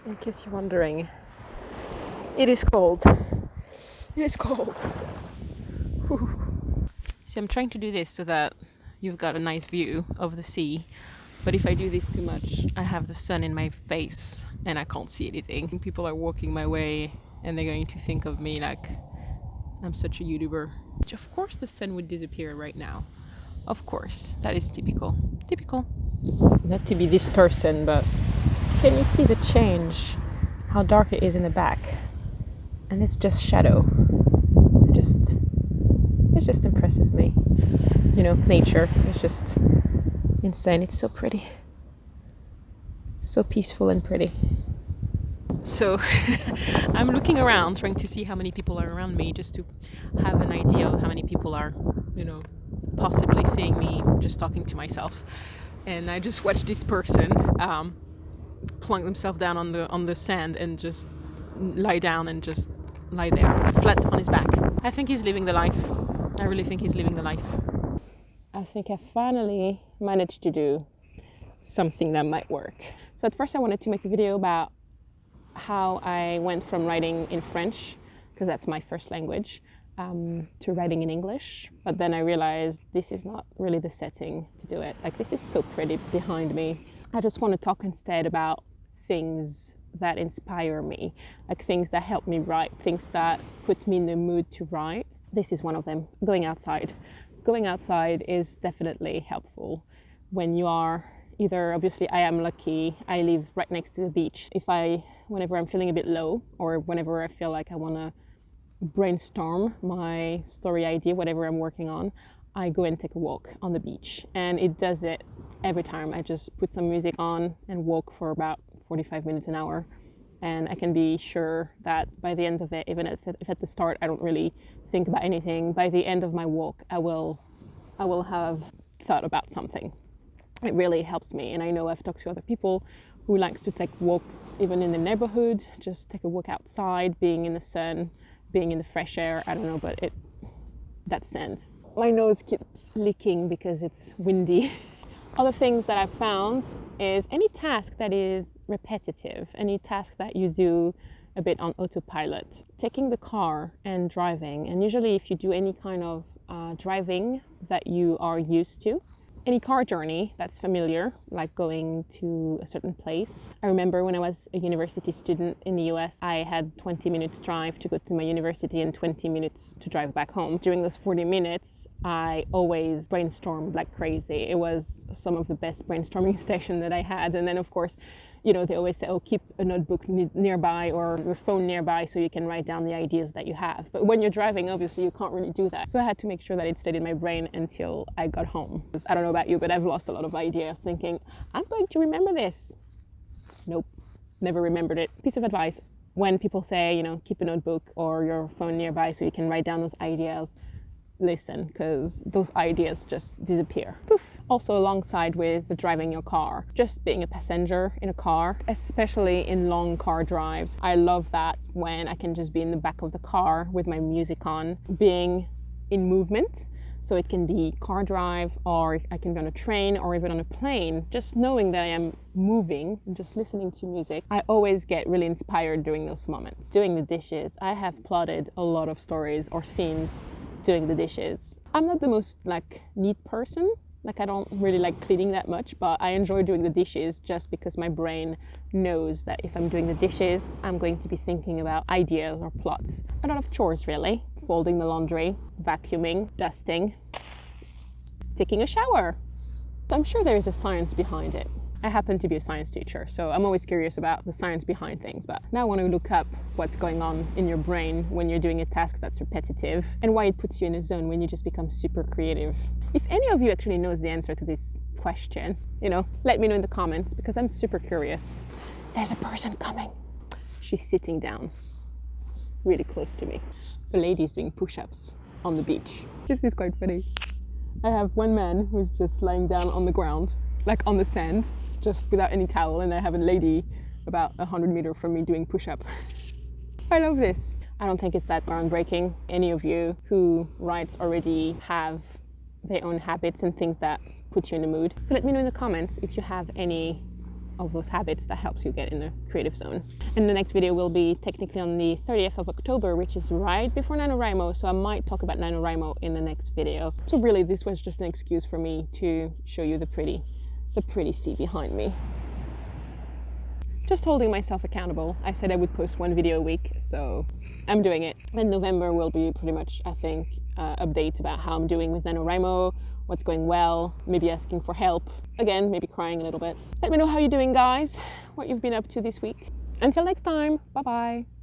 In case you're wondering, it is cold. It is cold. Whew. See, I'm trying to do this so that you've got a nice view of the sea. But if I do this too much, I have the sun in my face and I can't see anything. People are walking my way and they're going to think of me like I'm such a YouTuber. Of course the sun would disappear right now. Of course, that is typical. Typical. Not to be this person, but can you see the change? How dark it is in the back? And it's just shadow. It just impresses me. You know, nature is just insane. It's so pretty. So peaceful and pretty. So I'm looking around, trying to see how many people are around me, just to have an idea of how many people are, possibly seeing me just talking to myself. And I just watched this person plunk themselves down on the sand and just lie down and just lie there, flat on his back. I think he's living the life. I really think he's living the life. I think I finally managed to do something that might work. So at first I wanted to make a video about how I went from writing in French, because that's my first language, to writing in English. But then I realized this is not really the setting to do it. Like, this is so pretty behind me. I just want to talk instead about things that inspire me, like things that help me write, things that put me in the mood to write. This is one of them, going outside. Going outside is definitely helpful when you are either, obviously I am lucky, I live right next to the beach. Whenever I'm feeling a bit low, or whenever I feel like I want to brainstorm my story idea, whatever I'm working on, I go and take a walk on the beach. And it does it every time. I just put some music on and walk for about 45 minutes, an hour. And I can be sure that by the end of it, even if at the start I don't really think about anything, by the end of my walk, I will have thought about something. It really helps me. And I know I've talked to other people who likes to take walks even in the neighborhood, just take a walk outside, being in the sun, being in the fresh air. I don't know, but that scent. My nose keeps leaking because it's windy. Other things that I've found is any task that is repetitive, any task that you do a bit on autopilot, taking the car and driving. And usually if you do any kind of driving that you are used to, any car journey that's familiar, like going to a certain place. I remember when I was a university student in the US, I had 20 minutes drive to go to my university and 20 minutes to drive back home. During those 40 minutes, I always brainstormed like crazy. It was some of the best brainstorming session that I had. And then of course, they always say, keep a notebook nearby or your phone nearby so you can write down the ideas that you have. But when you're driving, obviously you can't really do that. So I had to make sure that it stayed in my brain until I got home. I don't know about you, but I've lost a lot of ideas thinking, I'm going to remember this. Nope, never remembered it. Piece of advice, when people say, keep a notebook or your phone nearby so you can write down those ideas, listen, because those ideas just disappear. Poof. Also, alongside with the driving your car, just being a passenger in a car, especially in long car drives. I love that when I can just be in the back of the car with my music on, being in movement. So it can be car drive, or I can be on a train or even on a plane, just knowing that I am moving and just listening to music. I always get really inspired during those moments. Doing the dishes, I have plotted a lot of stories or scenes doing the dishes. I'm not the most neat person. I don't really like cleaning that much, but I enjoy doing the dishes just because my brain knows that if I'm doing the dishes, I'm going to be thinking about ideas or plots. A lot of chores, really. Folding the laundry, vacuuming, dusting, taking a shower. So I'm sure there is a science behind it. I happen to be a science teacher, so I'm always curious about the science behind things, but now I want to look up what's going on in your brain when you're doing a task that's repetitive and why it puts you in a zone when you just become super creative. If any of you actually knows the answer to this question, let me know in the comments because I'm super curious. There's a person coming. She's sitting down really close to me. The lady's doing push-ups on the beach. This is quite funny. I have one man who's just lying down on the ground, on the sand, just without any towel, and I have a lady about 100 meters from me doing push-up. I love this. I don't think it's that groundbreaking. Any of you who writes already have their own habits and things that put you in the mood. So let me know in the comments if you have any of those habits that helps you get in a creative zone. And the next video will be technically on the 30th of October, which is right before NaNoWriMo, so I might talk about NaNoWriMo in the next video. So really this was just an excuse for me to show you the pretty sea behind me. Just holding myself accountable. I said I would post 1 video a week, so I'm doing it. And November will be pretty much, I think, updates about how I'm doing with NaNoWriMo, what's going well, maybe asking for help. Again, maybe crying a little bit. Let me know how you're doing, guys, what you've been up to this week. Until next time, bye-bye.